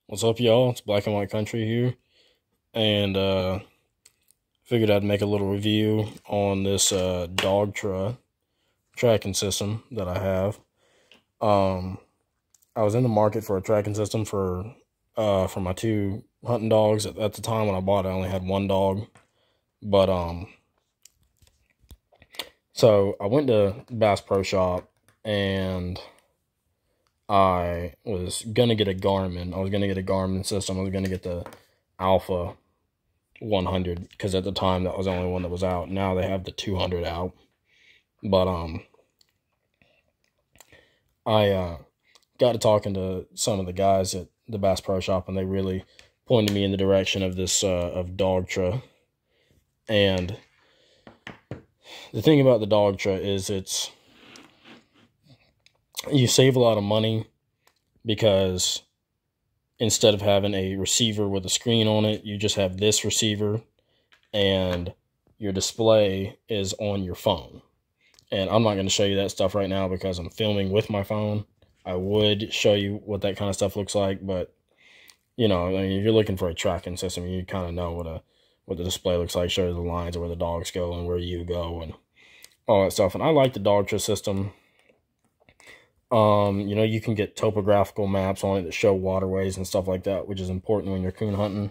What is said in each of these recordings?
What's up, y'all? It's Black and White Country here, and figured I'd make a little review on this Dogtra tracking system that I have. I was in the market for a tracking system for my two hunting dogs. At the time when I bought it, I only had one dog, but so I went to Bass Pro Shop and I was gonna get a Garmin. I was gonna get a Garmin system. I was gonna get the Alpha 100 because at the time that was the only one that was out. Now they have the 200 out. But I got to talking to some of the guys at the Bass Pro Shop, and they really pointed me in the direction of this of Dogtra. And the thing about the Dogtra is you save a lot of money because instead of having a receiver with a screen on it, you just have this receiver and your display is on your phone. And I'm not going to show you that stuff right now because I'm filming with my phone. I would show you what that kind of stuff looks like, but you know, I mean, if you're looking for a tracking system, you kind of know what the display looks like, show you the lines of where the dogs go and where you go and all that stuff. And I like the Dogtra system. You know, you can get topographical maps on it that show waterways and stuff like that, which is important when you're coon hunting.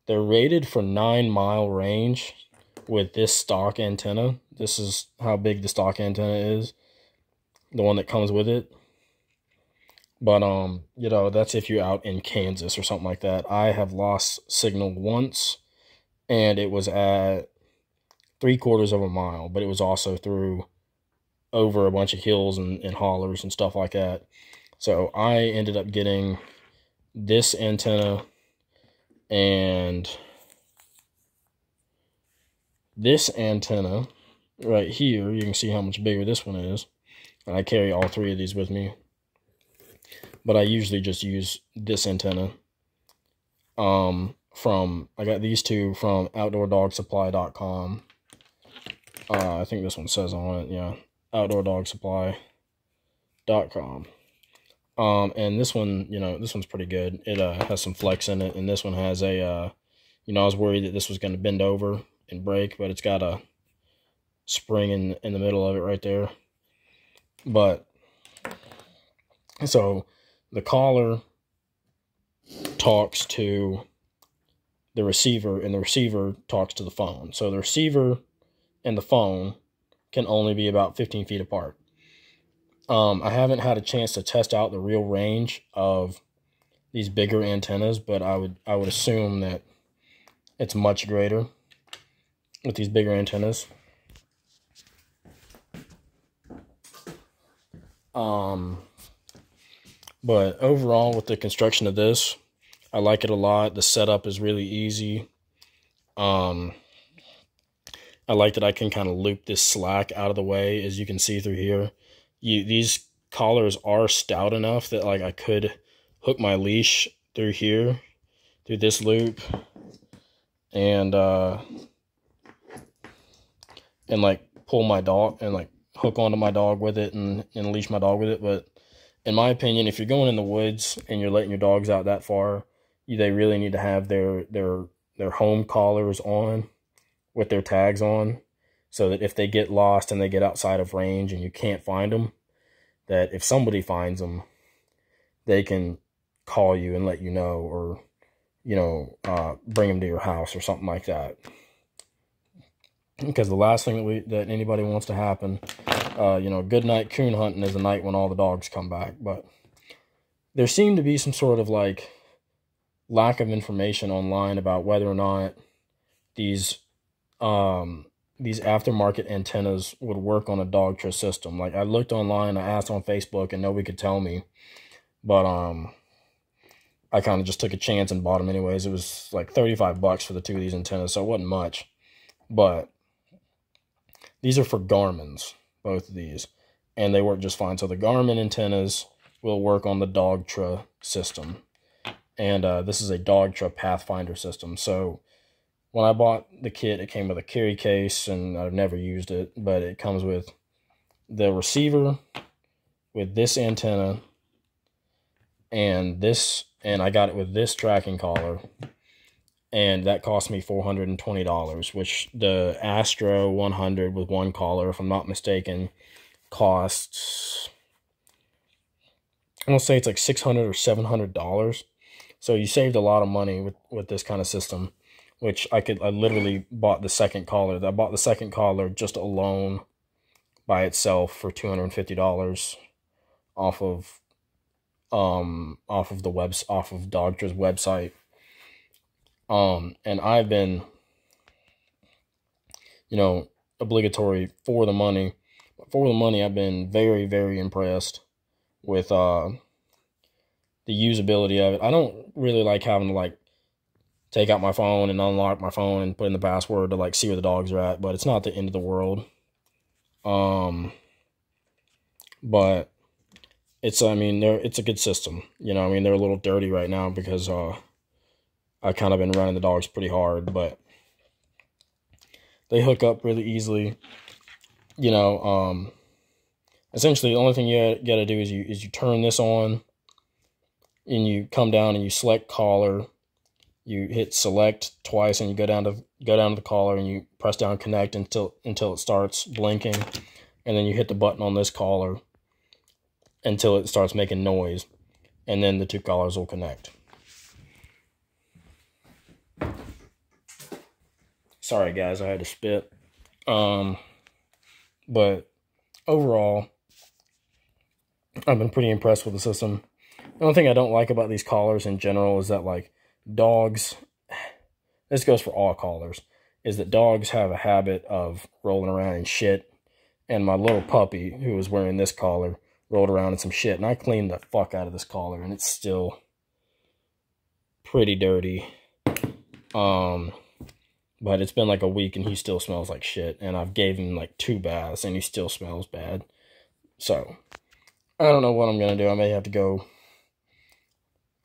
They're rated for 9-mile range with this stock antenna. This is how big the stock antenna is, the one that comes with it. But, you know, that's if you're out in Kansas or something like that. I have lost signal once, and it was at 3/4 of a mile, but it was also through over a bunch of hills and hollers and stuff like that. So I ended up getting this antenna and this antenna right here. You can see how much bigger this one is. And I carry all three of these with me. But I usually just use this antenna. I got these two from OutdoorDogSupply.com. I think this one says on it, yeah. OutdoorDogSupply.com. And this one, you know, this one's pretty good. It has some flex in it, and this one has a, you know, I was worried that this was going to bend over and break, but it's got a spring in the middle of it right there. But, so, the collar talks to the receiver, and the receiver talks to the phone. So, the receiver and the phone can only be about 15 feet apart. I haven't had a chance to test out the real range of these bigger antennas, but I would assume that it's much greater with these bigger antennas. But overall, with the construction of this, I like it a lot. The setup is really easy. I like that I can kind of loop this slack out of the way, as you can see through here. These collars are stout enough that like I could hook my leash through here, through this loop, and like pull my dog and like hook onto my dog with it and leash my dog with it. But in my opinion, if you're going in the woods and you're letting your dogs out that far, they really need to have their home collars on with their tags on, so that if they get lost and they get outside of range and you can't find them, that if somebody finds them, they can call you and let you know, or, you know, bring them to your house or something like that. Because the last thing that anybody wants to happen, you know, good night coon hunting is the night when all the dogs come back. But there seemed to be some sort of like lack of information online about whether or not these aftermarket antennas would work on a Dogtra system. Like, I looked online, I asked on Facebook, and nobody could tell me. But I kind of just took a chance and bought them anyways. It was like 35 bucks for the two of these antennas, so it wasn't much. But these are for Garmin's, both of these, and they work just fine. So the Garmin antennas will work on the Dogtra system. And this is a Dogtra Pathfinder system. So when I bought the kit, it came with a carry case, and I've never used it, but it comes with the receiver, with this antenna, and I got it with this tracking collar, and that cost me $420, which the Astro 100 with one collar, if I'm not mistaken, costs, I want to say it's like $600 or $700. So you saved a lot of money with this kind of system, which I literally bought the second collar. I bought the second collar just alone by itself for $250 off of Dogtra's website. And I've been, obligatory for the money. But for the money, I've been very, very impressed with the usability of it. I don't really like having to like take out my phone and unlock my phone and put in the password to like see where the dogs are at, but it's not the end of the world. But it's a good system. They're a little dirty right now because I've kind of been running the dogs pretty hard, but they hook up really easily. Essentially the only thing you gotta do is you turn this on, and you come down and you select collar. You hit select twice, and you go down to the collar, and you press down connect until it starts blinking, and then you hit the button on this collar until it starts making noise, and then the two collars will connect. Sorry guys, I had to spit. But overall, I've been pretty impressed with the system. The only thing I don't like about these collars in general is that, like, dogs, this goes for all collars, is that dogs have a habit of rolling around in shit. And my little puppy, who was wearing this collar, rolled around in some shit. And I cleaned the fuck out of this collar, and it's still pretty dirty. But it's been like a week, and he still smells like shit. And I've gave him like 2 baths, and he still smells bad. So, I don't know what I'm going to do. I may have to go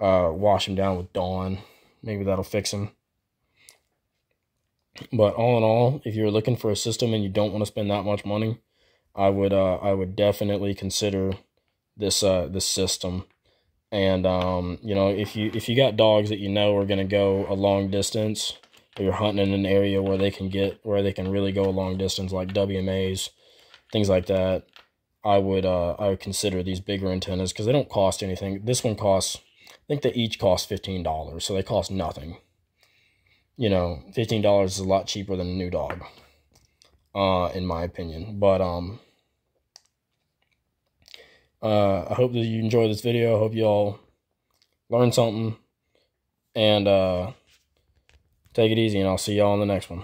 wash him down with Dawn. Maybe that'll fix him. But all in all, if you're looking for a system and you don't want to spend that much money, I would definitely consider this this system. And if you got dogs that are going to go a long distance, or you're hunting in an area where they can really go a long distance, like WMAs, things like that, I would consider these bigger antennas, because they don't cost anything. This one costs, I think they each cost $15, so they cost nothing. $15 is a lot cheaper than a new dog, in my opinion. But I hope that you enjoyed this video. I hope you all learned something, and take it easy, and I'll see y'all on the next one.